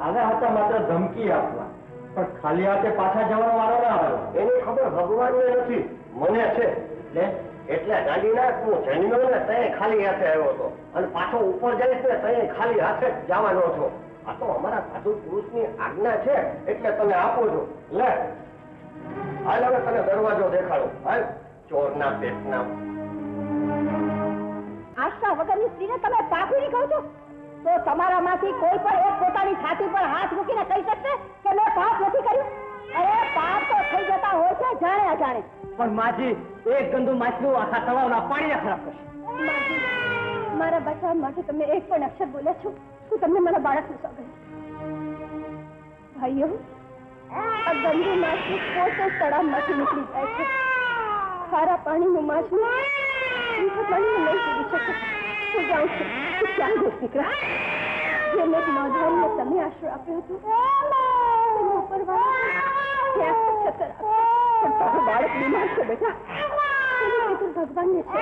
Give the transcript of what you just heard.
આવ્યા હતા માત્ર ધમકી આપવા, પણ ખાલી હાથે પાછા જવાનો વારો ના આવ્યો. એની ખબર ભગવાનને નથી, મને છે. એટલે ગાડીના તું જન્મ્યો ને તય ખાલી હાથે આવ્યો હતો અને પાછો ઉપર જઈશ ને તય ખાલી હાથે જ જવાનો છો. આ તો અમારા સાધુ પુરુષની આજ્ઞા છે એટલે તને આપું છું. લે હાલ હવે તને દરવાજો દેખાડો. હાલ ચોરના પેટના. આશા વગરની સ્ત્રીને તમે પાપીની કહો છો? તો તમારામાંથી કોઈ પણ એક પોતાની છાતી પર હાથ મૂકીને કહી શકશે કે મેં પાપ નથી કર્યું? અરે પાપ તો થઈ જતા હોય છે જાણે અજાણે. પણ માજી, એક ગંદુ માછલું આખા તળાવના પાણીને ખરાબ કરશે. માજી, મારા બચાવ માટે તમે એક પણ અક્ષર બોલ્યા છો તો તમને મારા બાળકનું સોગંદ. ભાઈઓ, આ ગંદુ માછલું પોતે તળાવમાંથી નીકળી જાય છે. ખારા પાણીનું માછલું મીઠા પાણીને નહીં પીવી શકે. હું જાઉં છું કે ક્યાં ગયો દીકરા? જેને નોંધાવીને તમે આશરો આપ્યો હતો બાળક બીમાર છે બેટા. ભગવાનને છે.